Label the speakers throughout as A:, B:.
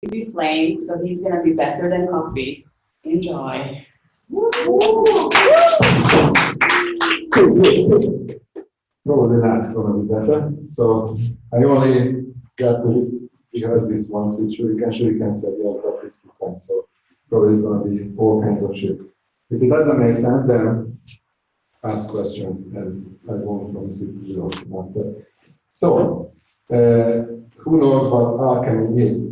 A: to be flame, so he's going to be better than coffee. Enjoy.
B: Probably not going to be better. So I only got to rehearse this once, which you can say the other topics to come. So probably it's going to be all kinds of shit. If it doesn't make sense, then ask questions, and I won't promise it to you after. So, who knows what alchemy is?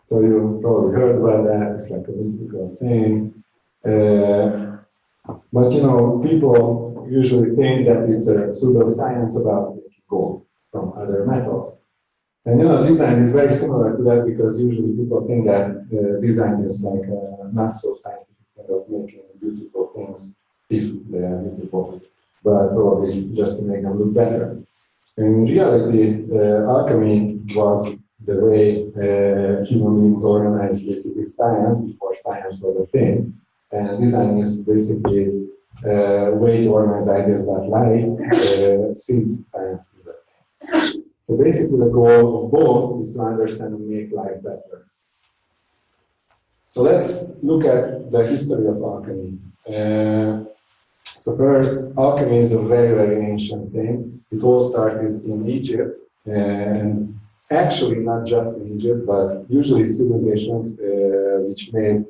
B: So you probably heard about that. It's like a mystical thing. But you know, people usually think that it's a pseudoscience about making gold from other metals. And you know, design is very similar to that because usually people think that design is like a not so scientific way of making beautiful things if they are beautiful, but probably just to make them look better. In reality, alchemy was the way human beings organized basically science before science was a thing. And design is basically a way to organize ideas about life since science is a thing. So basically the goal of both is to understand and make life better. So let's look at the history of alchemy. So first, alchemy is a very, very ancient thing. It all started in Egypt, and actually not just in Egypt, but usually civilizations which made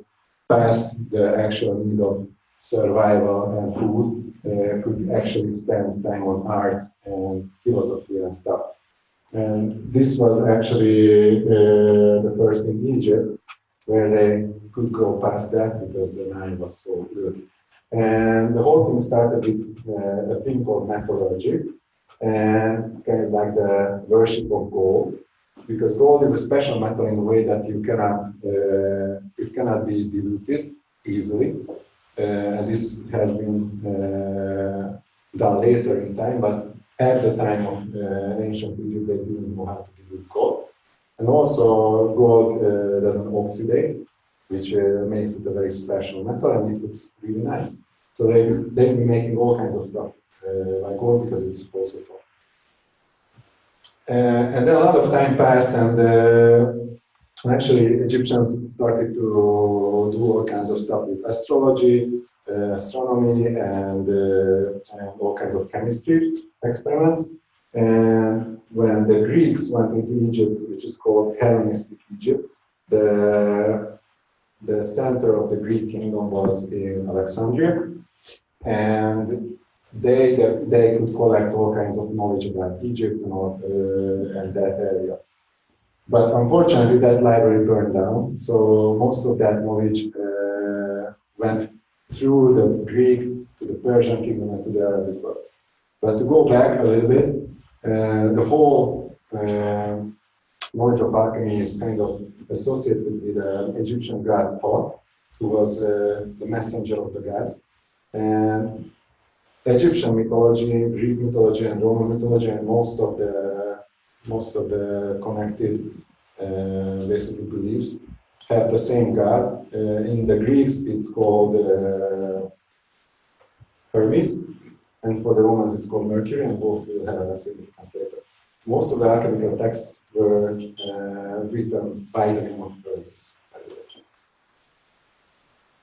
B: past the actual need of survival and food could actually spend time on art and philosophy and stuff. And this was actually the first in Egypt, where they could go past that because the Nile was so good. And the whole thing started with a thing called metallurgy, and kind of like the worship of gold, because gold is a special metal in a way that it cannot be diluted easily. And this has been done later in time, but at the time of ancient Egypt, they didn't know how to dilute gold. And also, gold doesn't oxidate, which makes it a very special metal, and it looks really nice. So they've been making all kinds of stuff like gold because it's also soft. And then a lot of time passed, and actually Egyptians started to do all kinds of stuff with astrology, astronomy, and all kinds of chemistry experiments. And when the Greeks went into Egypt, which is called Hellenistic Egypt, the center of the Greek kingdom was in Alexandria, and they could collect all kinds of knowledge about Egypt and that area. But unfortunately, that library burned down, so most of that knowledge went through the Greek to the Persian kingdom and to the Arabic world. But to go back a little bit, the whole knowledge of alchemy is kind of associated with the Egyptian god Thoth, who was the messenger of the gods. And Egyptian mythology, Greek mythology, and Roman mythology, and most of the connected basically beliefs have the same god. In the Greeks, it's called Hermes, and for the Romans, it's called Mercury, and both will have a significance later. Most of the alchemical texts were written by the name of Hermes.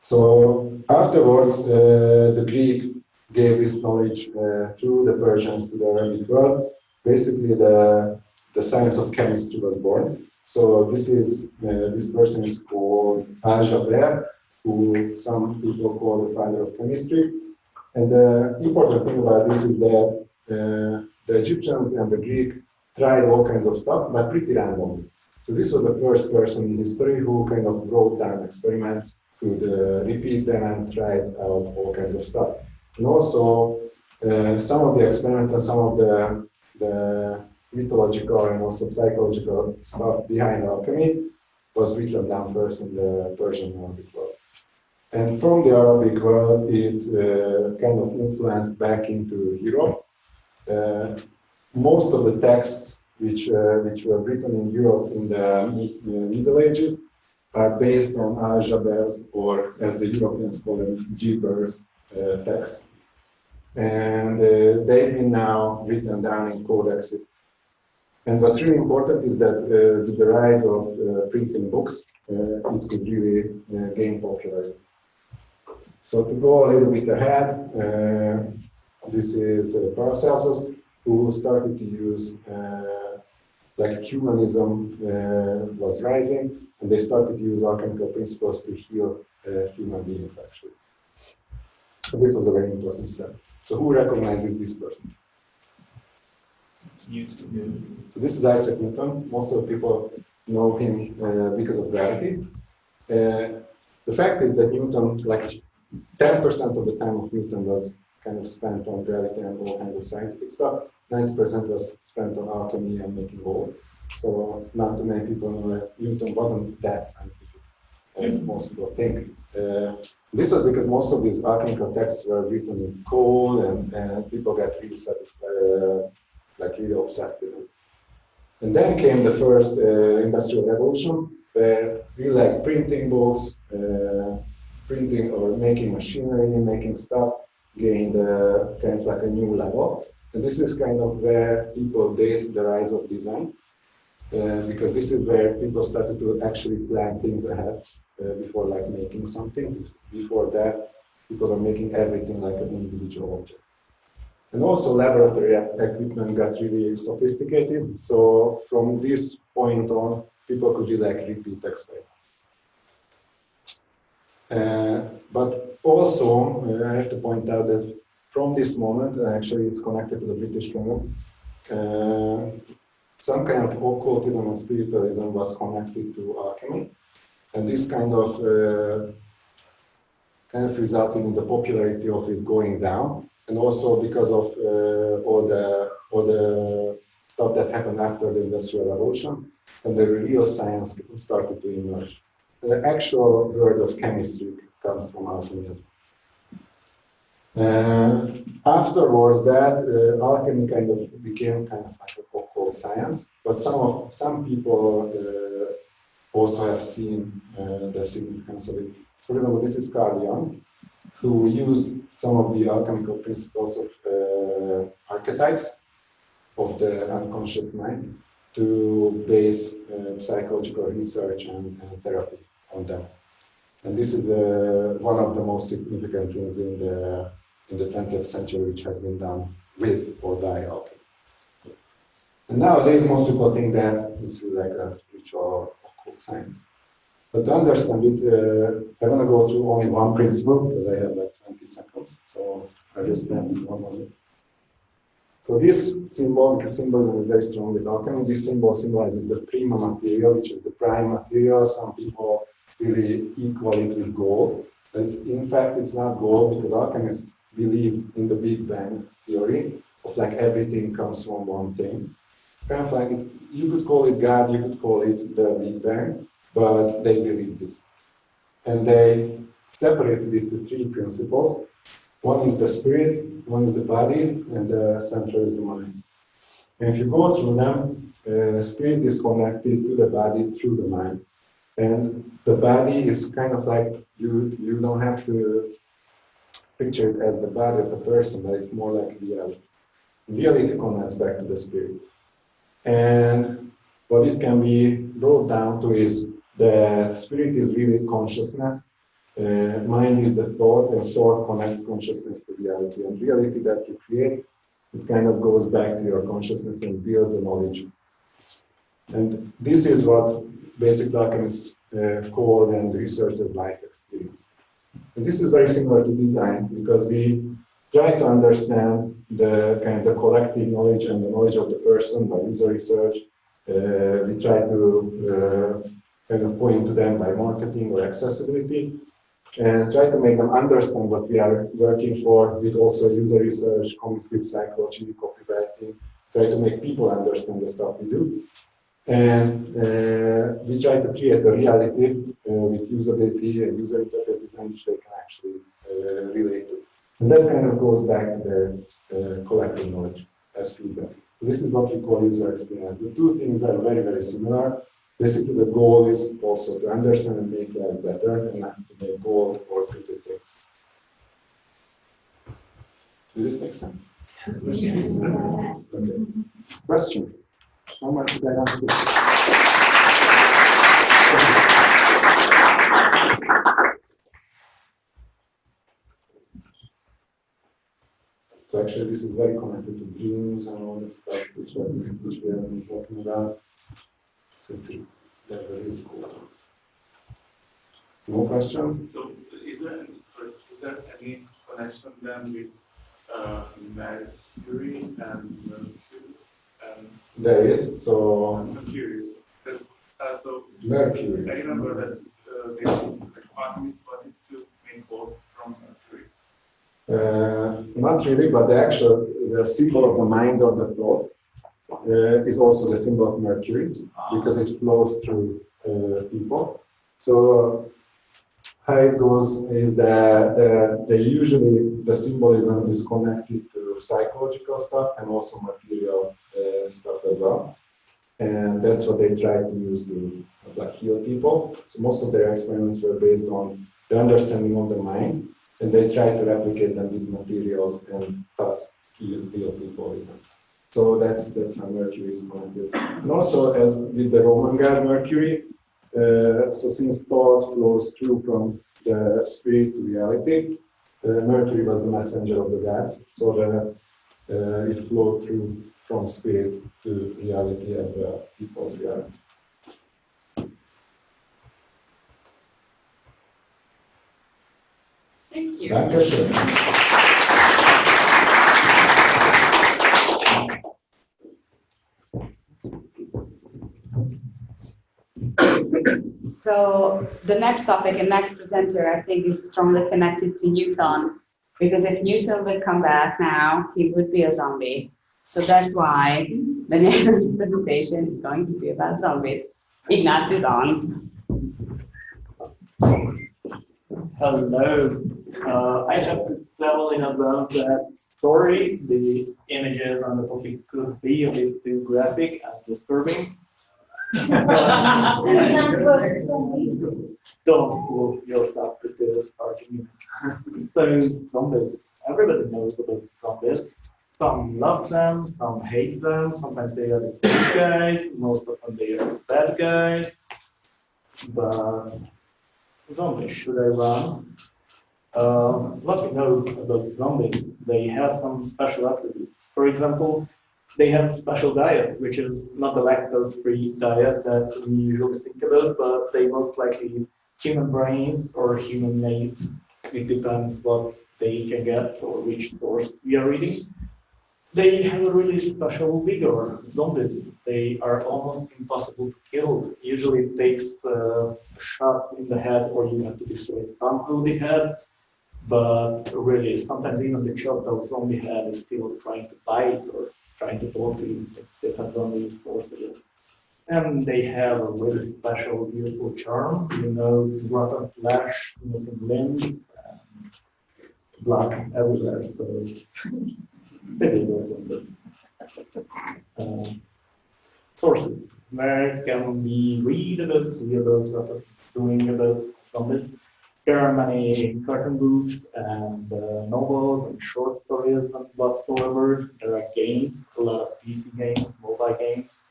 B: So afterwards, the Greek gave this knowledge through the Persians to the Arabic world. Basically, the science of chemistry was born. So this person is called Al-Jaber, who some people call the father of chemistry. And the important thing about this is that the Egyptians and the Greek tried all kinds of stuff, but pretty randomly. So this was the first person in history who kind of wrote down experiments, could repeat them and tried out all kinds of stuff. And also, some of the experiments and some of the mythological and also psychological stuff behind alchemy was written down first in the Persian Arabic world. And from the Arabic world, it kind of influenced back into Europe. Most of the texts which were written in Europe in the Middle Ages are based on Al-Jaber's, or as the Europeans call them, Geber's texts. And they've been now written down in codexes. And what's really important is that with the rise of printing books, it could really gain popularity. So to go a little bit ahead, this is Paracelsus, who started to use, like humanism was rising, and they started to use alchemical principles to heal human beings, actually. So this was a very important step. So who recognizes this person?
C: Newton.
B: So this is Isaac Newton. Most of the people know him because of gravity. The fact is that Newton, like 10% of the time of Newton was kind of spent on gravity and all kinds of scientific stuff. 90% was spent on alchemy and making gold. So not too many people know that Newton wasn't that scientific as most people think. This was because most of these alchemical texts were written in coal, and people got really satisfied, like really obsessed with it. And then came the first industrial revolution, where really like printing books, printing or making machinery, making stuff gained kind of like a new level. And this is kind of where people date the rise of design, because this is where people started to actually plan things ahead before like making something. Before that, people were making everything like an individual object. And also laboratory equipment got really sophisticated. So from this point on, people could really like repeat experiments. But also, I have to point out that from this moment, actually it's connected to the British Kingdom, some kind of occultism and spiritualism was connected to alchemy. And this kind of resulted in the popularity of it going down. And also because of all the stuff that happened after the Industrial Revolution, and the real science started to emerge. The actual word of chemistry comes from alchemy. Afterwards, that alchemy kind of became kind of like a occult science, but some people also have seen the significance of it. For example, this is Carl Jung, who used some of the alchemical principles of archetypes of the unconscious mind to base psychological research and therapy on them. And this is one of the most significant things in the 20th century which has been done with or by alchemy. And nowadays, most people think that it's really like a spiritual occult science. But to understand it, I'm going to go through only one principle because I have like 20 seconds. So I just spend 1 minute. So this symbol, because symbolism is very strong with alchemy, this symbol symbolizes the prima material, which is the prime material. Some people really equal it with gold. But in fact, it's not gold because alchemists believe in the Big Bang theory of like everything comes from one thing. It's kind of like, you could call it God, you could call it the Big Bang, but they believe this. And they separated it to 3 principles. One is the spirit, one is the body, and the center is the mind. And if you go through them, spirit is connected to the body through the mind. And the body is kind of like, you don't have to picture it as the body of a person, but it's more like reality. Reality connects back to the spirit. And what it can be brought down to is the spirit is really consciousness, mind is the thought, and thought connects consciousness to reality. And reality that you create, it kind of goes back to your consciousness and builds a knowledge. And this is what basic alchemists call and research as life experience. And this is very similar to design because we try to understand the kind of the collective knowledge and the knowledge of the person by user research. We try to kind of point to them by marketing or accessibility and try to make them understand what we are working for with also user research, cognitive psychology, copywriting, try to make people understand the stuff we do. And we try to create a reality with usability and user interface design which they can actually relate to. And that kind of goes back to the collective knowledge as feedback. So this is what we call user experience. The 2 things are very, very similar. Basically, the goal is also to understand and make life better and not to make gold or pretty things. Did it make sense?
A: Yes.
B: Okay. Question? So much that I'm So actually, this is very connected to dreams and all that stuff which we have been talking about. So let's see, they're really cool. No questions?
C: So is there any connection then with Mercury and Mercury? And
B: There is. So
C: I'm curious because so
B: Mercury.
C: I remember that the quantum wanted to make both from Mercury.
B: Not really, but the symbol of the mind or the thought is also the symbol of Mercury because it flows through people. So how it goes is that usually the symbolism is connected to psychological stuff and also material stuff as well. And that's what they try to use to like heal people. So most of their experiments were based on the understanding of the mind, and they try to replicate them with materials and thus heal people with them. So that's how Mercury is connected. And also, as with the Roman god Mercury, so since thought flows through from the spirit to reality, Mercury was the messenger of the gods, so it flowed through from spirit to reality as the people's reality.
A: Thank you.
B: Dankeschön.
A: So the next topic and next presenter, I think, is strongly connected to Newton, because if Newton would come back now, he would be a zombie. So that's why the next presentation is going to be about zombies. Ignaz is on.
D: Hello. I have to tell in advance that story, the images on the topic could be a bit too graphic and disturbing. Don't fool yourself with the starting image. So zombies, everybody knows about zombies. Some love them, some hate them, sometimes they are the good guys, most often they are the bad guys. But zombies, should I run? What we know about zombies, they have some special attributes. For example, they have special diet, which is not the lactose-free diet that we usually think about, but they most likely eat human brains or human meat. It depends what they can get or which source we are reading. They have a really special vigor. Zombies, they are almost impossible to kill. Usually it takes a shot in the head or you have to destroy somehow the head. But really, sometimes even the chopped out zombie head is still trying to bite or trying to talk to you. It depends on the source of it. And they have a really special, beautiful charm. You know, rotten flesh, missing limbs, and blood everywhere. So maybe those zombies. Sources. Where can we read about, see about what are doing about zombies? There are many cartoon books and novels and short stories and whatsoever. There are games, a lot of PC games, mobile games,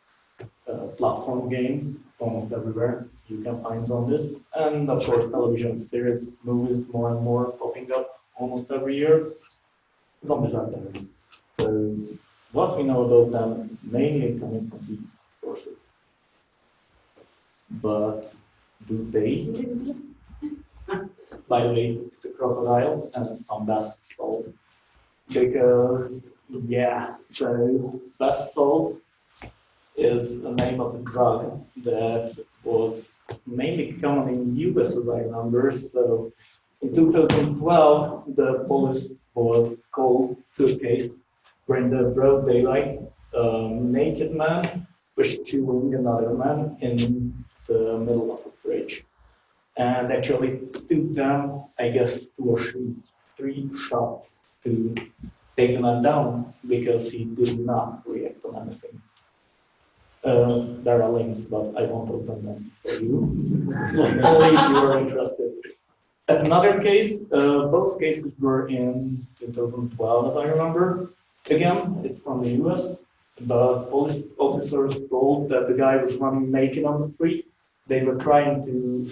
D: platform games, almost everywhere you can find zombies. And of course, television series, movies, more and more popping up almost every year. Zombies are there. So what we know about them mainly coming from these sources. But do they exist? By the way, it's a crocodile and some bath salt. Because, yeah, so bath salt is the name of a drug that was mainly common in the US, as I remember. So in 2012, the police was called to a case where in the broad daylight, a naked man was chewing another man in the middle of a bridge. And actually it took them, I guess, 2 or 3 shots to take the man down because he did not react on anything. There are links, but I won't open them for you, only if you are interested. At another case, both cases were in 2012, as I remember. Again, it's from the US. but police officers told that the guy was running naked on the street. They were trying to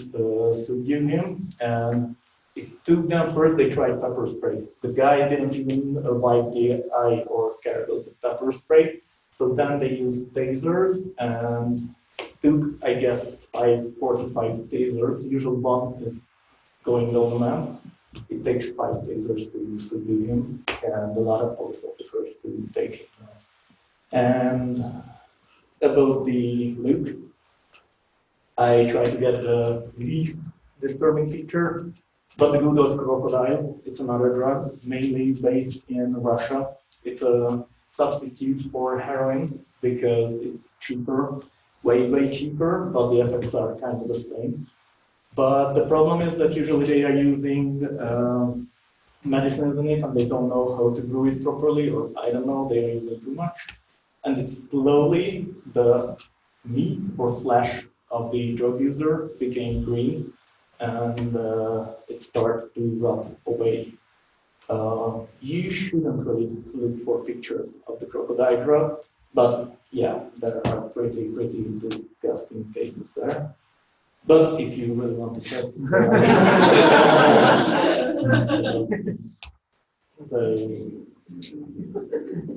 D: subdue him, and it took them first. They tried pepper spray. The guy didn't even wipe the eye or care about the pepper spray. So then they used tasers and took, I guess, 45 tasers. Usually one is going down the man. It takes 5 tasers to subdue him, and a lot of police officers to take him down. And about the look, I tried to get the least disturbing picture, but the good old crocodile, it's another drug, mainly based in Russia. It's a substitute for heroin because it's cheaper, way cheaper, but the effects are kind of the same. But the problem is that usually they are using medicines in it and they don't know how to brew it properly, or I don't know, they are using too much. And it's slowly the meat or flesh of the drug user became green and it started to rot away. You shouldn't really look for pictures of the crocodile drug, but yeah, there are pretty disgusting cases there. But if you really want to check,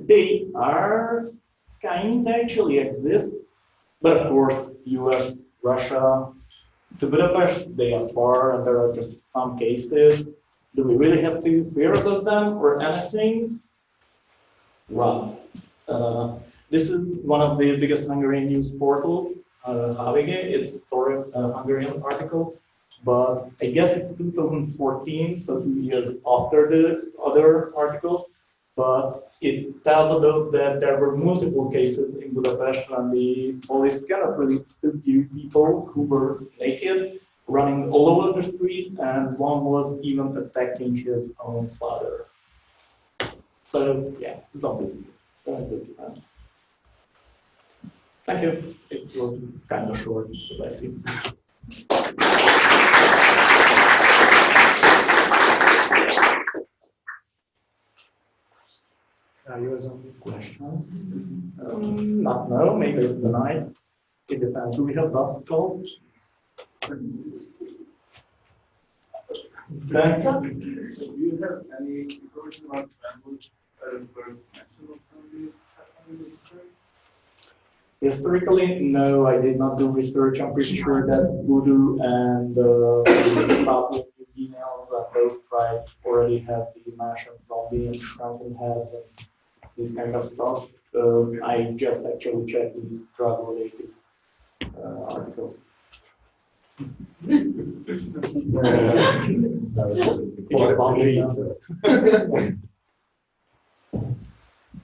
D: they are kind actually exist, but of course, US, Russia, to Budapest, they are far and there are just some cases. Do we really have to fear about them or anything? Well, this is one of the biggest Hungarian news portals, HVG. It's a Hungarian article, but I guess it's 2014, so 2 years after the other articles. But it tells about that there were multiple cases in Budapest when the police cannot really subdue people who were naked, running all over the street, and one was even attacking his own father. So yeah, zombies, very good defense. Thank you. It was kind of short, as I see.
B: You have some
D: Question? Not now, maybe tonight. It depends. Do we have last call? Thanks.
C: Do you have any information about language first action of zombies happening in history?
D: Historically, no, I did not do research. I'm pretty sure that voodoo and Papua New Guineans and those tribes already have the mentioned zombie and shrunken heads and this kind of stuff. I just actually checked these drug-related articles.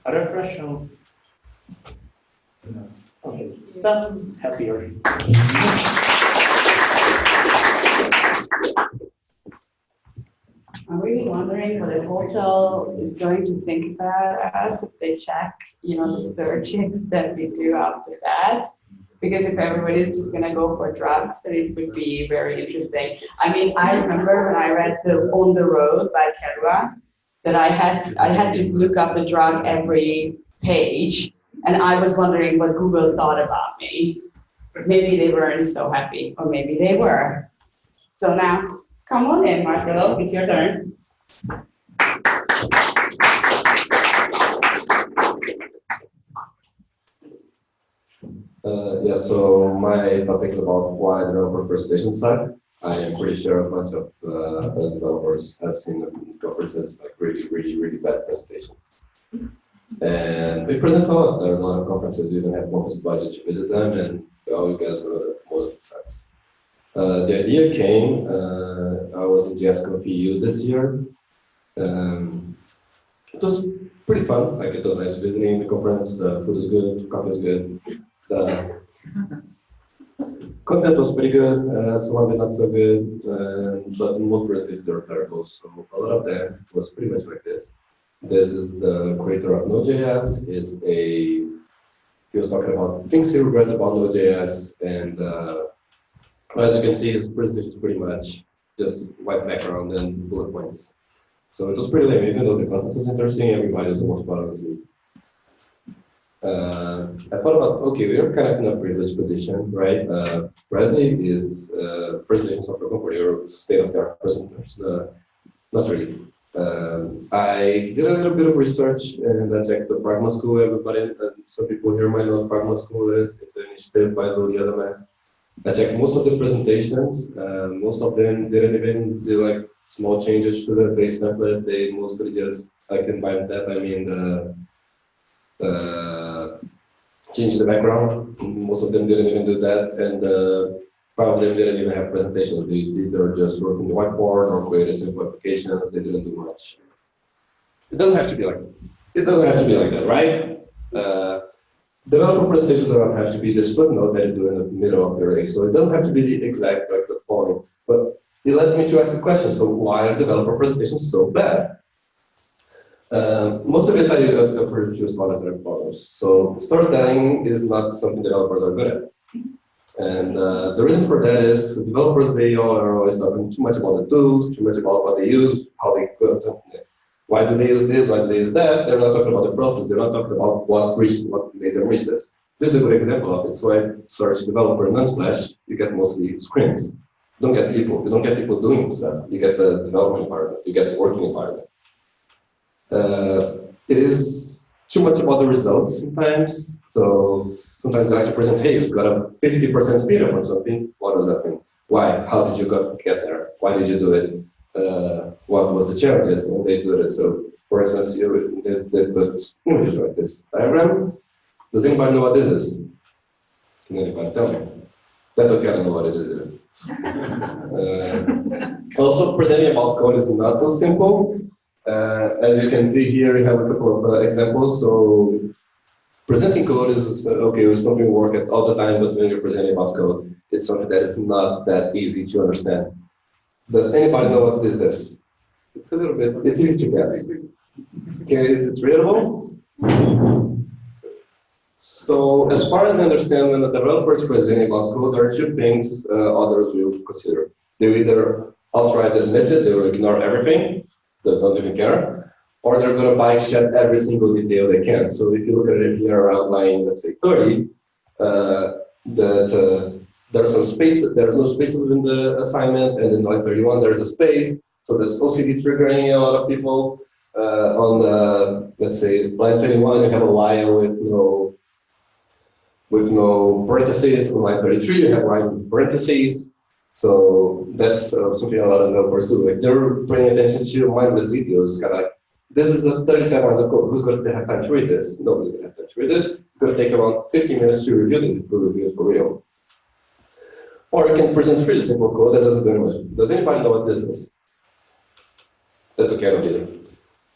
D: Other questions? No. Okay, then happier.
A: I'm really wondering what a hotel is going to think about us if they check, the searches that we do after that. Because if everybody's just going to go for drugs, then it would be very interesting. I mean, I remember when I read On the Road by Kerua, that I had to look up the drug every page, and I was wondering what Google thought about me. Maybe they weren't so happy, or maybe they were. So now, come on in, Marcelo, it's your turn.
E: Yeah, so my topic is about why developer presentation side. I am pretty sure a bunch of developers have seen in conferences like really bad presentations. And we present a lot. There are a lot of conferences, you don't have office budget to visit them, and all you guys are more than size. The idea came, I was in JSCon PU this year. It was pretty fun, like it was nice visiting the conference, the food is good, coffee is good. The content was pretty good, some of it not so good, but most productive they were terrible. So a lot of that was pretty much like this. This is the creator of Node.js. He was talking about things he regrets about Node.js, and as you can see, his presentation is pretty much just white background and bullet points. So it was pretty lame, even though the content was interesting, everybody was almost falling asleep. I thought about, okay, we are kind of in a privileged position, right? Prezi is presentation software company or state-of-the-art presenters. Not really. I did a little bit of research and I checked the Pragma School. Everybody, some people here might know what Pragma School is. It's an initiative by the other man. I checked most of the presentations. Most of them didn't even do like small changes to the base template. They mostly just, I can by that I mean change the background. Most of them didn't even do that, and 5 of them didn't even have presentations. They either just wrote in the whiteboard or created simple applications. They didn't do much. It doesn't have to be like that. It doesn't have to be like that, right? Developer presentations don't have to be this footnote that you do in the middle of the race. So it doesn't have to be the exact like the following. But it led me to ask the question, so why are developer presentations so bad? Most of it I produce monetary problems. So storytelling is not something developers are good at. And the reason for that is developers, they all are always talking too much about the tools, too much about what they use, how they could, why do they use this, why do they use that. They're not talking about the process, they're not talking about what made them reach this. This is a good example of it. So I search developer in Unsplash, you get mostly screens. You don't get people doing stuff. You get the development environment, you get the working environment. It is too much about the results sometimes. So sometimes I like to present, hey, you've got a 50% speed up on something. What does that mean? Why? How did you get there? Why did you do it? What was the challenges? And they do it. So, for instance, they put images like this diagram. Does anybody know what it is? Can anybody tell me? That's okay, I don't know what it is. Also, presenting about code is not so simple. As you can see here, we have a couple of examples. So presenting code is, okay, it's something we work at all the time, but when you're presenting about code, it's something that is not that easy to understand. Does anybody know what is this? It's a little bit, it's easy to guess. Okay, is it readable? So as far as I understand, when the developer is presenting about code, there are 2 things others will consider. They will either outright dismiss it, they will ignore everything, they don't even care, or they're going to bike check every single detail they can. So if you look at it here around line, let's say 30, there are some spaces, there are no spaces in the assignment, and in line 31 there's a space. So there's OCD triggering a lot of people. On let's say line 21, you have a while with no parentheses. On line 33, you have line with parentheses. So that's something a lot of developers do. Like they're paying attention to mindless videos, kind of like, this is a 37 lines of code. Who's going to have time to read this? Nobody's going to have time to read this. It's going to take around 15 minutes to review this if we review it for real. Or you can present really simple code that doesn't do anything. Does anybody know what this is? That's okay, I don't either.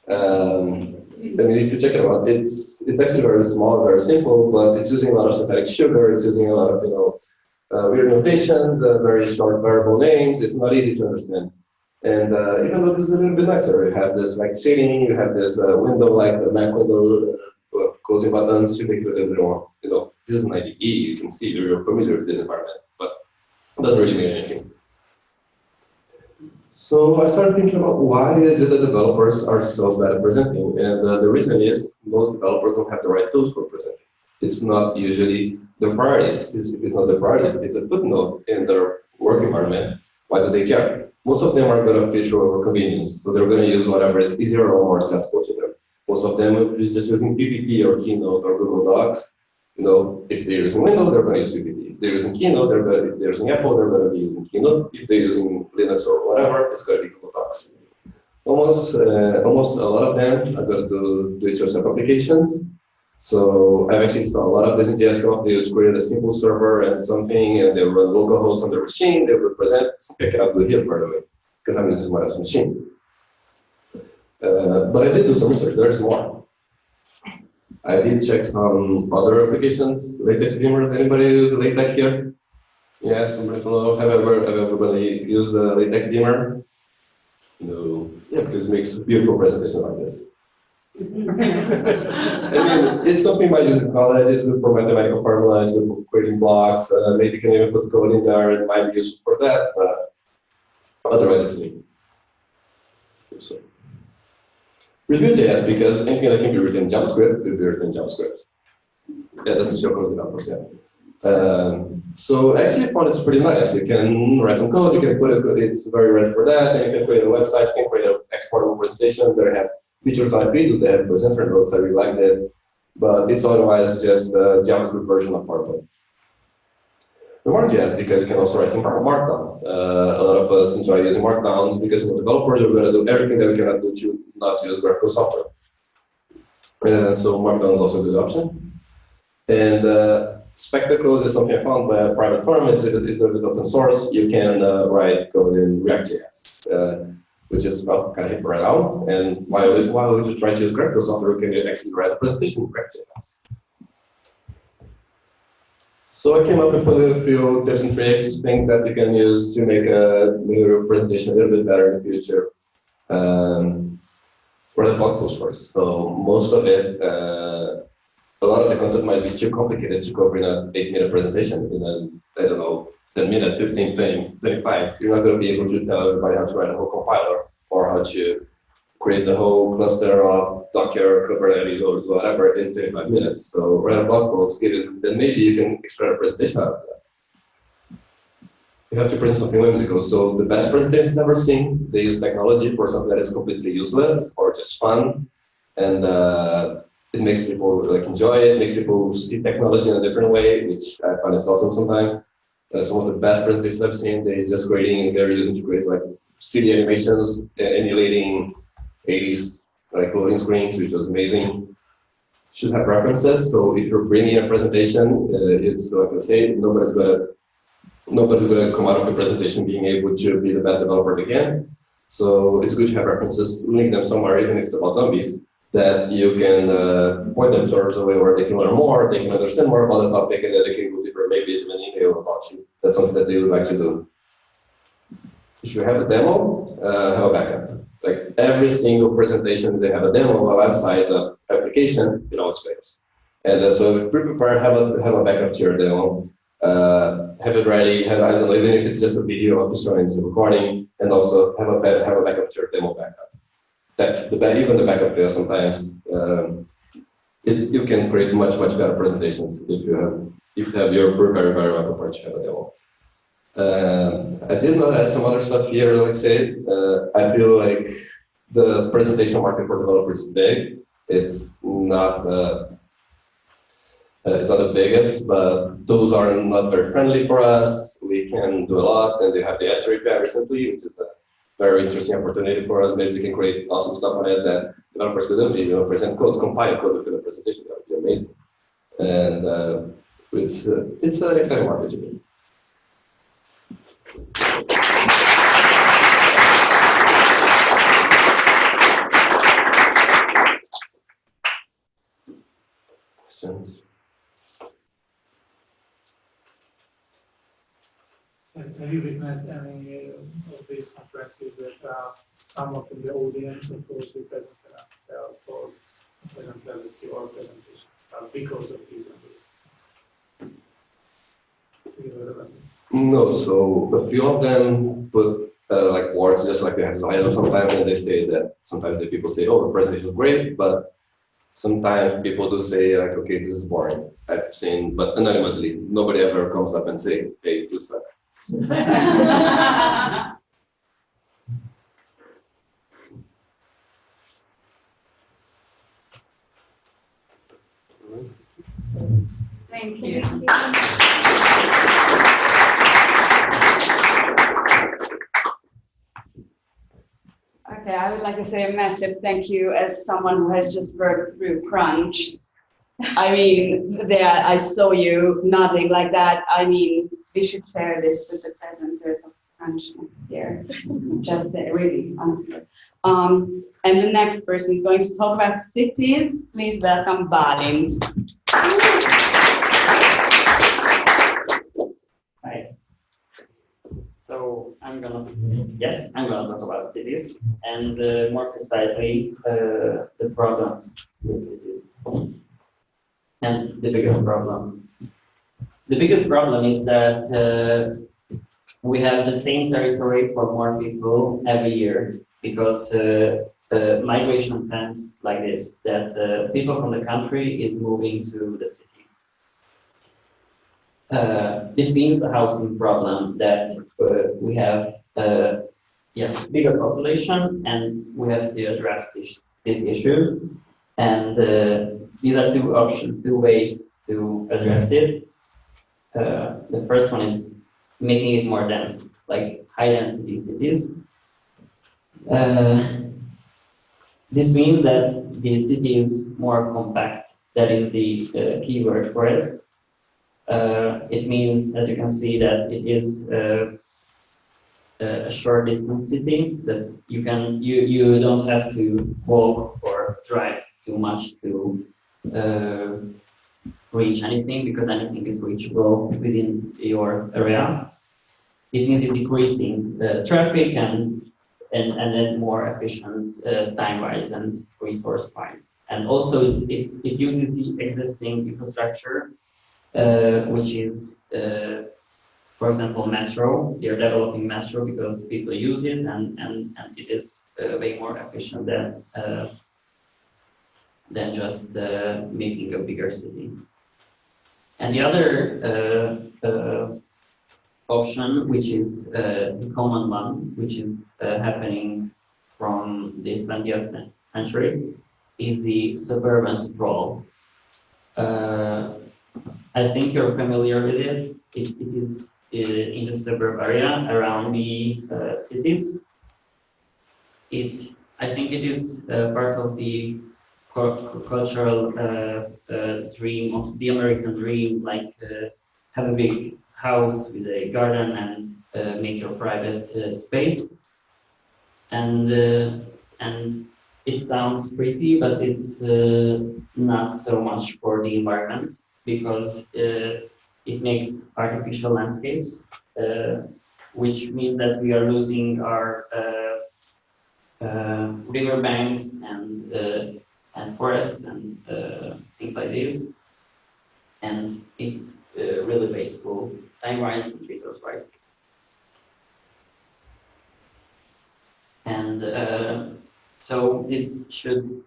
E: I mean, if you check it out, it's actually very small, very simple, but it's using a lot of synthetic sugar. It's using a lot of weird notations, very short variable names. It's not easy to understand. And even though this is a little bit nicer, you have this like shading, you have this window like the Mac window, closing buttons to make it a little bit more. This is an IDE. You can see you're familiar with this environment, but it doesn't really mean anything. So I started thinking about why is it that developers are so bad at presenting, and the reason is most developers don't have the right tools for presenting. It's not usually the priority. It's not the priority. It's a footnote in their work environment. Why do they care? Most of them are going to feature over convenience, so they're going to use whatever is easier or more accessible to them. Most of them are just using PPT or Keynote or Google Docs. If they're using Windows, they're going to use PPT. If they're using Keynote, if they're using Apple, they're going to be using Keynote. If they're using Linux or whatever, it's going to be Google Docs. Almost a lot of them are going to do it-yourself applications. So I've actually saw a lot of this in JSConf. They just create a simple server and something, and they run localhost on their machine. They represent. I cannot do it here, by the way, because I'm using my machine. But I did do some research. There's more. I did check some other applications. LaTeX Beamer. Anybody use LaTeX here? Yeah, somebody from have everybody used LaTeX Beamer? No. Yeah, because it makes a beautiful presentation like this. I mean, it's something I use in college. It's good for mathematical formulas, it's good for creating blocks. Maybe you can even put code in there. It might be useful for that, but otherwise, it's neat. So, Review.js, because anything that can be written in JavaScript will be written in JavaScript. Yeah, that's a joke of developers, yeah. So actually, I found it's pretty nice. You can write some code, you can put it, it's very ready for that, and you can create a website, you can create an exportable presentation. They have features I built, they have presenter notes, I really liked it, but it's otherwise just a JavaScript version of PowerPoint. The Markdown, because you can also write in Markdown. A lot of us enjoy using Markdown because as a developer, we're going to do everything that we cannot do to not use graphical software. So Markdown is also a good option. And Spectacles is something I found by a private firm. It's a bit open source. You can write code in React.js, which is kind of hip right now. And why would you try to use graphical software? You can actually write a presentation in React.js. So I came up with a few tips and tricks, things that you can use to make your presentation a little bit better in the future. For the blog post first. So most of it, a lot of the content might be too complicated to cover in an 8-minute presentation. In a, I don't know, 10 minutes, 15, 20, 25. You're not going to be able to tell everybody how to write a whole compiler or how to create a whole cluster of Docker, Kubernetes, or whatever in 25 minutes. So write a blog post, then maybe you can extract a presentation out of that. You have to present something whimsical. So the best presentations I've ever seen, they use technology for something that is completely useless or just fun. And it makes people enjoy it, makes people see technology in a different way, which I find is awesome sometimes. Some of the best presentations I've seen, they're using to create CD animations, emulating 80s loading screens, which was amazing. Should have references. So if you're bringing a presentation, it's like I say, nobody's gonna come out of a presentation being able to be the best developer they can. So it's good to have references, link them somewhere, even if it's about zombies, that you can point them towards a way where they can learn more, they can understand more about the topic, and then they can go deeper, maybe even email about you. That's something that they would like to do. If you have a demo, have a backup. Like every single presentation, they have a demo, a website, an application, it always fails. And so prepare, have a backup to your demo. Have it ready. I don't know, even if it's just a video of showing the recording, and also have a backup to your demo backup. Even the backup fails sometimes. You can create much better presentations if you have your very well prepared to have a demo. I did not add some other stuff here, like say, I feel like the presentation market for developers is big. It's not the biggest, but tools are not very friendly for us. We can do a lot, and they have the editor API recently, which is a very interesting opportunity for us. Maybe we can create awesome stuff on it that developers could do. Present code, compile code within the presentation. That would be amazing. And it's an exciting market to me. Questions?
D: Have you witnessed any of these conferences that someone from the audience approached the presenter for presentation or presentations because of these and those?
E: No, so a few of them put words just like they have sliders sometimes, and they say that sometimes the people say, "Oh, the presentation is great," but sometimes people do say like, "Okay, this is boring." I've seen, but anonymously, nobody ever comes up and say, "Hey, this sucks."
A: Thank you. Okay, I would like to say a massive thank you as someone who has just worked through Crunch. I mean, I saw you nodding like that. I mean, we should share this with the presenters of Crunch next year. Just really, honestly. And the next person is going to talk about cities. Please welcome Balint.
F: Hi. So I'm gonna talk about cities and more precisely the problems with cities. And the biggest problem. The biggest problem is that we have the same territory for more people every year because migration trends like this, that people from the country is moving to the city. This means a housing problem that we have yes, bigger population, and we have to address this issue. And these are two options, two ways to address it. The first one is making it more dense, like high density cities. This means that the city is more compact. That is the keyword for it. It means, as you can see, that it is a short distance city that you don't have to walk or drive too much to reach anything, because anything is reachable within your area. It means decreasing traffic and then more efficient time-wise and resource-wise. And also it uses the existing infrastructure, which is, for example, metro. They're developing metro because people use it, and it is way more efficient than just making a bigger city. And the other option, which is the common one, which is happening from the 20th century, is the suburban sprawl. I think you're familiar with it. It is in the suburb area around the cities. I think it is part of the cultural dream of the American dream, like have a big house with a garden and make your private space. And it sounds pretty, but it's not so much for the environment, because it makes artificial landscapes, which means that we are losing our river banks and forests and things like this. And it's really wasteful, time-wise and resource-wise. And so this should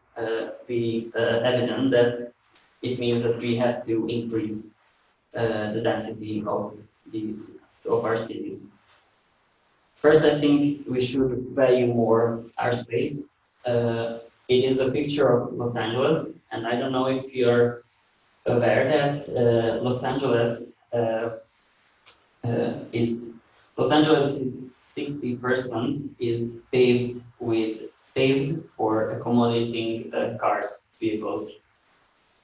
F: be evident that it means that we have to increase the density of our cities. First, I think we should value more our space. It is a picture of Los Angeles, and I don't know if you're aware that Los Angeles is 60% is paved for accommodating cars, vehicles,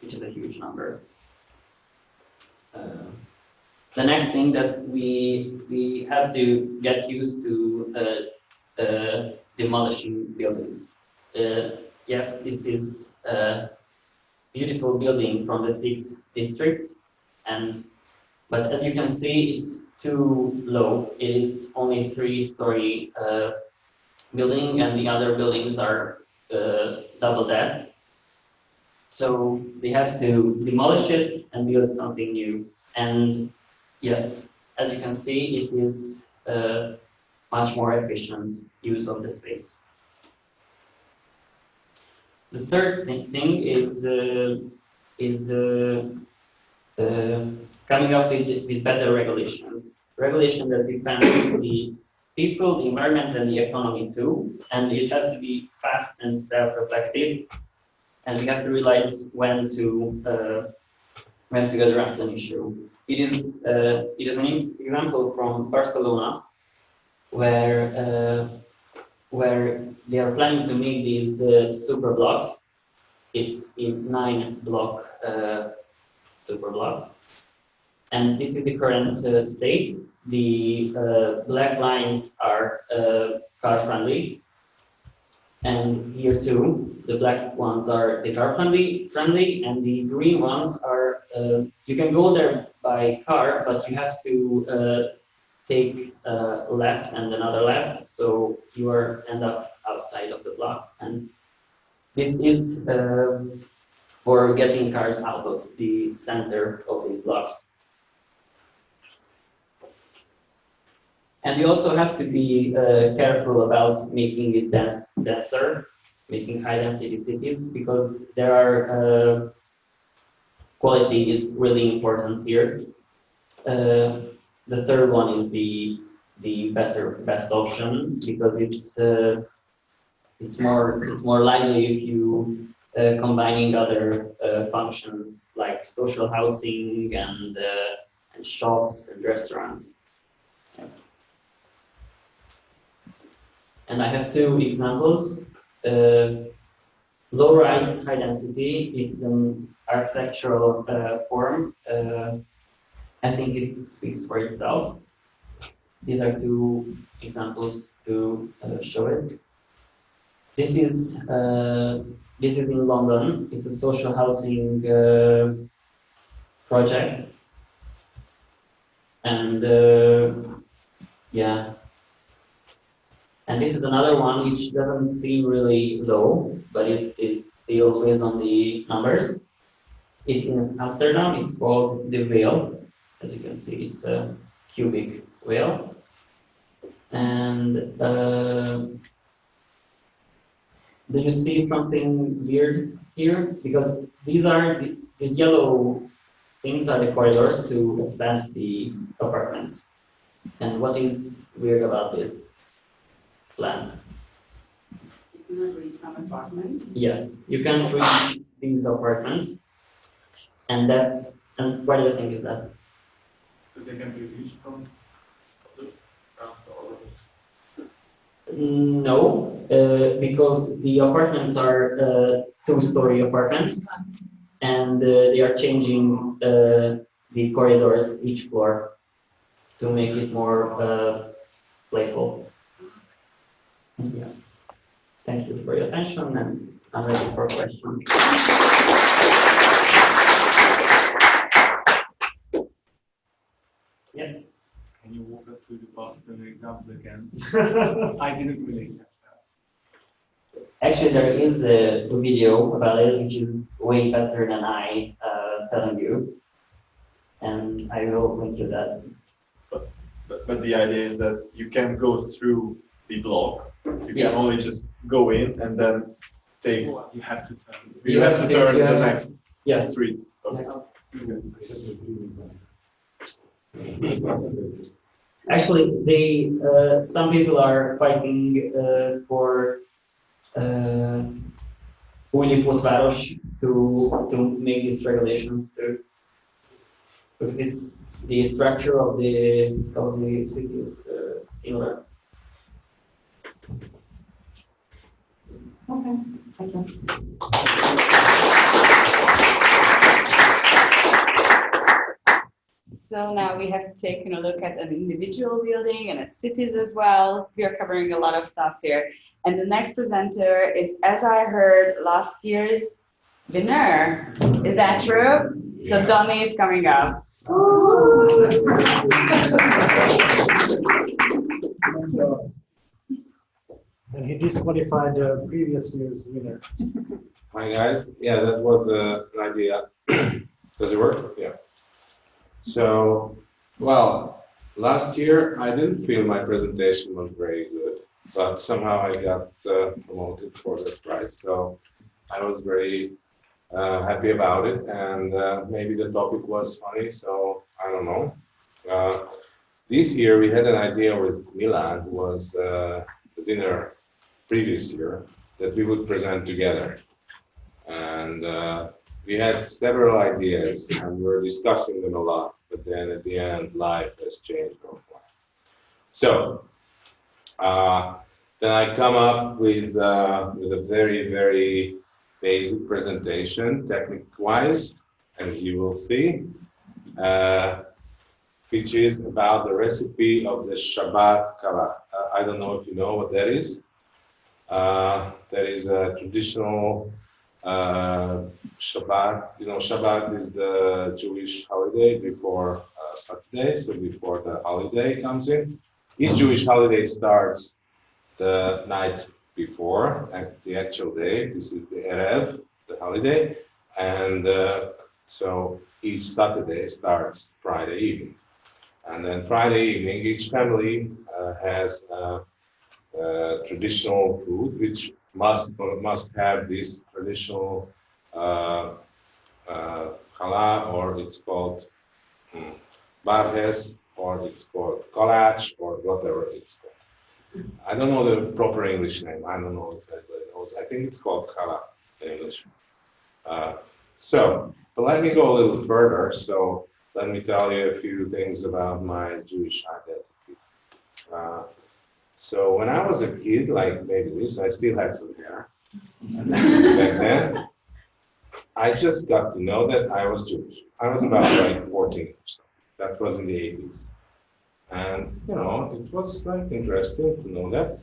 F: which is a huge number. The next thing that we have to get used to demolishing buildings. Yes, this is a beautiful building from the 6th district, but as you can see, it's too low. It is only 3-story building, and the other buildings are double that. So they have to demolish it and build something new. And yes, as you can see, it is much more efficient use of the space. The third thing is coming up with better regulations. Regulation that defends the people, the environment, and the economy too. And it has to be fast and self-reflective. And we have to realize when to address an issue. It is an example from Barcelona, where they are planning to make these super blocks. It's in 9-block super block, and this is the current state. The black lines are car friendly, and here too, the black ones are the car friendly, and the green ones are you can go there by car, but you have to take a left and another left, so you end up outside of the block. And this is for getting cars out of the center of these blocks. And we also have to be careful about making it denser, making high-density cities, because there are quality is really important here. The third one is the best option because it's more likely if you combining other functions like social housing and shops and restaurants. Yeah. And I have two examples. Low-rise high density, it's an architectural form. I think it speaks for itself. These are two examples to show it. This is in London. It's a social housing project, and yeah. And this is another one which doesn't seem really low, but it is still based on the numbers. It's in Amsterdam. It's called the Whale. As you can see, it's a cubic whale. And do you see something weird here? Because these yellow things are the corridors to access the apartments. And what is weird about this plan?
A: You can reach some apartments.
F: Yes, you can reach these apartments, and why do you think is that?
C: Because they can be reached from the ground or
F: No, because the apartments are two-story apartments, and they are changing the corridors each floor to make it more playful. Yes. Thank you for your attention, and I'm ready for questions. Yeah.
C: Can you walk us through the Boston example again? I didn't really catch that.
F: Actually, there is a video about it, which is way better than I telling you, and I will link you that.
G: But the idea is that you can go through the block. You can
F: Yes.
G: only just go in and then take.
C: You have to turn.
G: You have to turn the next
F: Yes.
G: street. Okay.
F: Actually, some people are fighting for Újlipótváros to make these regulations too, because it's the structure of the city is similar.
A: Okay, thank you. So now we have taken a look at an individual building and at cities as well. We are covering a lot of stuff here. And the next presenter is, as I heard, last year's winner. Is that true? So Donnie is coming up.
D: And he disqualified the previous year's winner.
H: Hi guys, yeah, that was an idea. Does it work? Yeah. So, well, last year I didn't feel my presentation was very good, but somehow I got promoted for the prize. So I was very happy about it, and maybe the topic was funny, so I don't know. This year we had an idea with Milan, who was the winner previous year, that we would present together. And we had several ideas and we were discussing them a lot, but then at the end, life has changed our plan. So then I come up with a very, very basic presentation, technique-wise, as you will see, which is about the recipe of the Shabbat kala. I don't know if you know what that is. That is a traditional Shabbat. You know, Shabbat is the Jewish holiday before Saturday, so before the holiday comes in. Each Jewish holiday starts the night before the actual day. This is the Erev, the holiday, and so each Saturday starts Friday evening. And then Friday evening, each family has traditional food, which must have this traditional challah, or it's called barhes, or it's called kalach, or whatever it's called. I don't know the proper English name. I don't know if anybody knows. I think it's called kala in English. But let me go a little further. So let me tell you a few things about my Jewish identity. So when I was a kid, like maybe this, I still had some hair back then. I just got to know that I was Jewish. I was about like 14 or so. That was in the 80s. And, you know, it was like interesting to know that.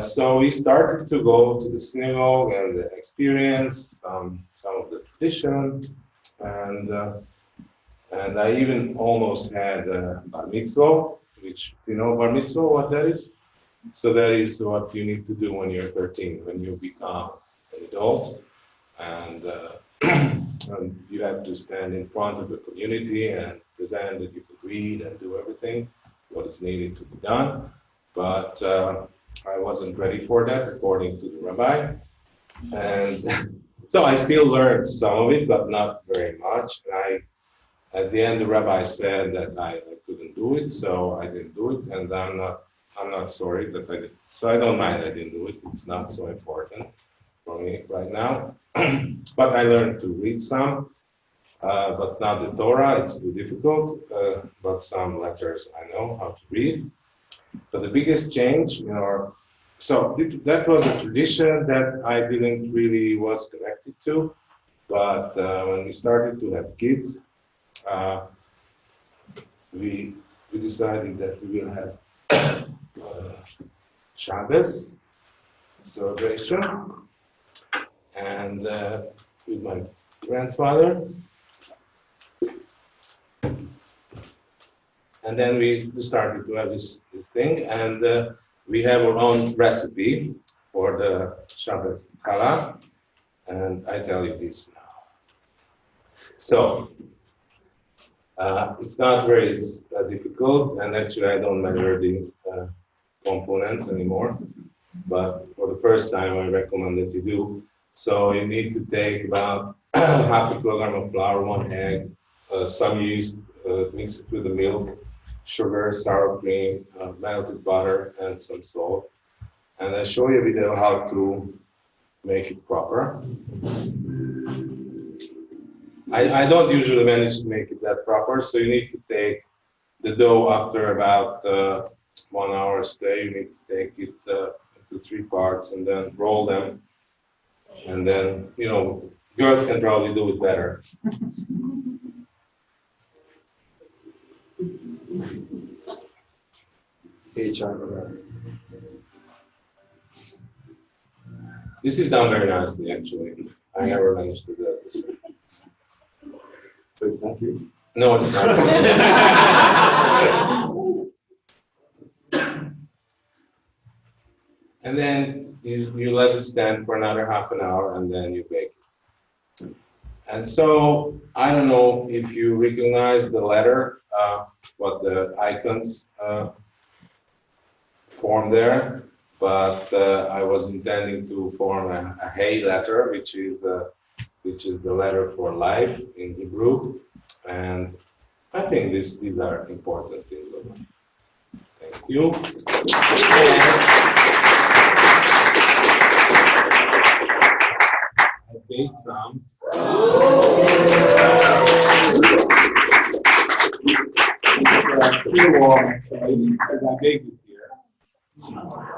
H: So we started to go to the synagogue and experience some of the tradition. And I even almost had a bar mitzvah, which, you know, bar mitzvah, what that is? So that is what you need to do when you're 13, when you become an adult. And you have to stand in front of the community and present that you could read and do everything, what is needed to be done. But I wasn't ready for that, according to the rabbi. And so I still learned some of it, but not very much. And at the end, the rabbi said that I couldn't do it, so I didn't do it. And I'm not sorry that I did. So I don't mind I didn't do it. It's not so important for me right now. But I learned to read some, but not the Torah. It's too difficult. But some letters I know how to read. But the biggest change in our that was a tradition that I didn't really was connected to. But when we started to have kids, we decided that we will have Shabbos celebration, and with my grandfather. And then we started to have this thing, and we have our own recipe for the Shabbos challah, and I tell you this now. So, it's not very difficult, and actually I don't measure the components anymore, but for the first time I recommend that you do. So you need to take about half a kilogram of flour, 1 egg, some yeast, mix it with the milk, sugar, sour cream, melted butter, and some salt. And I'll show you a video how to make it proper. I don't usually manage to make it that proper, so you need to take the dough after about 1 hour stay. You need to take it into 3 parts and then roll them. And then, you know, girls can probably do it better. This is done very nicely, actually. I never managed to do that this way.
B: So it's not you?
H: No, it's not. And then you let it stand for another half an hour, and then you bake it. And so, I don't know if you recognize the letter, what the icons form there, but I was intending to form a hey letter, which is the letter for life in Hebrew. And I think these are important things. Thank you. I baked some. I baked it here.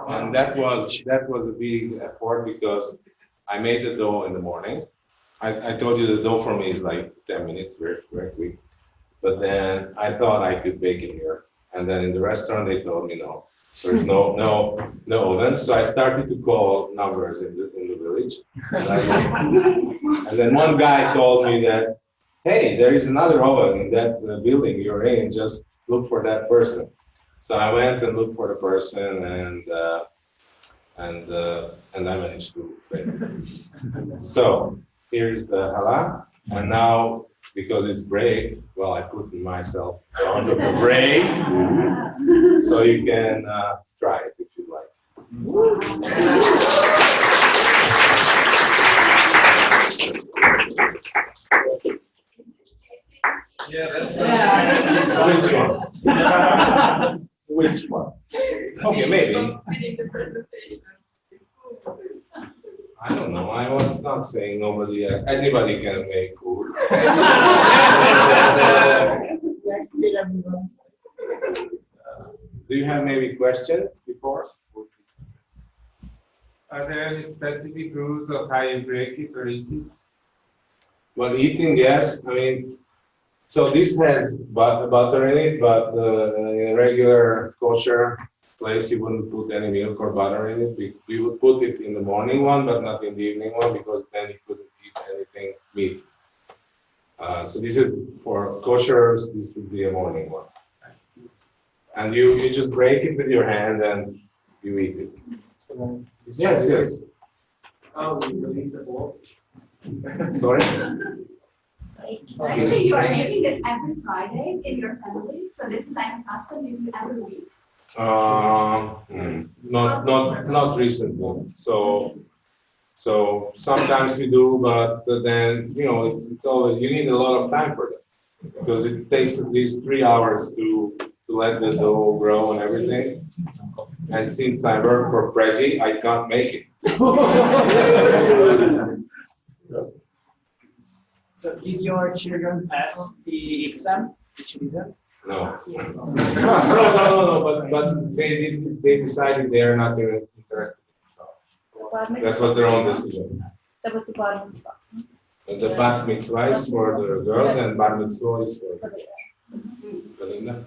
H: And that was a big effort because I made the dough in the morning. I told you the dough for me is like 10 minutes, very, very quick. But then I thought I could bake it here. And then in the restaurant, they told me no, there's no oven. So I started to call numbers in the village. And then one guy told me that, hey, there is another oven in that building you're in, just look for that person. So I went and looked for the person, and I managed to bake it. So here's the challah, and now because it's break, well, I put myself on the break, so you can try it if you like. Yeah, that's
A: Yeah.
H: which one? Which one? Okay, maybe. I don't know. I was not saying nobody. Anybody can make food. Do you have maybe questions before?
I: Are there any specific rules of how you break it or eat it?
H: Well, eating, yes. I mean, so this has butter in it, but in a regular kosher place, you wouldn't put any milk or butter in it. We would put it in the morning one, but not in the evening one, because then you couldn't eat anything meat. So this is for koshers, this would be a morning one. And you just break it with your hand and you eat it. Yes, yes.
D: Oh, you eat the bowl?
H: Sorry?
J: Actually, you are making this every Friday in your family, so this is like a custom you do every week.
H: Not recently. So sometimes we do, but then it's always you need a lot of time for that because it takes at least 3 hours to let the dough grow and everything. And since I work for Prezi, I can't make it.
K: So did your children pass the exam? Did you do that?
H: No. No. But they decided they are not interested. So that was their own decision.
J: That was the bottom of the stuff.
H: And the bat mitzvah is for the girls and bar mitzvah is for Belinda.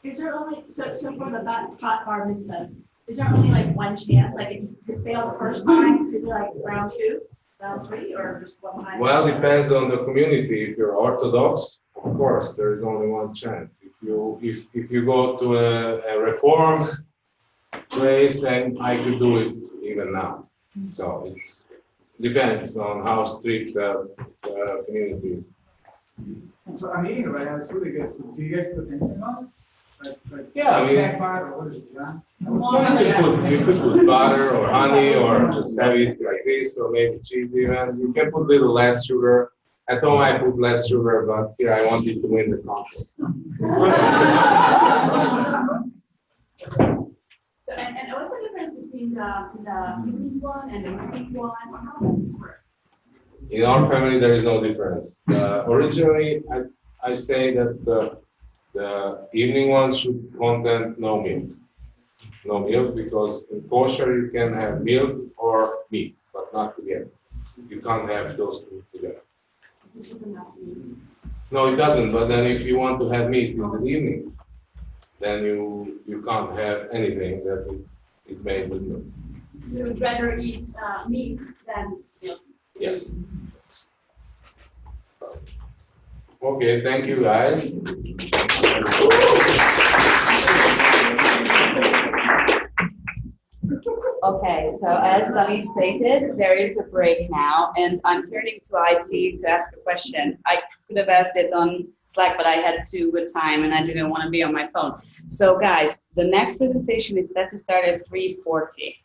J: Is there only, so for the bar mitzvahs, is there only like one chance? Like if you fail the first time, is it like round 2, round 3, or just one time?
H: Well, depends on the community. If you're Orthodox, of course, there is only one chance. If you go to a reformed place, then I could do it even now. So it depends on how strict the community is.
C: So I'm eating it right now, it's really good. Do you guys put anything on?
H: Yeah, I mean, you could put butter or honey or just have it like this or maybe cheese even. You can put a little less sugar. At home I put less sugar, but here I wanted to win the contest.
J: So, and what's the difference between the evening one and the morning one? How does it work?
H: In our family, there is no difference. Originally, I say that the evening one should contain no milk. No milk, because in kosher you can have milk or meat, but not together. You can't have those two together.
J: This is enough meat.
H: No, it doesn't, but then if you want to have meat in the evening, then you can't have anything that is made with milk.
J: You would rather eat meat than milk.
H: Yes. Okay, thank you guys.
A: Okay, so as Dani stated, there is a break now, and I'm turning to IT to ask a question. I could have asked it on Slack, but I had too good time and I didn't want to be on my phone. So guys, the next presentation is set to start at 3:40.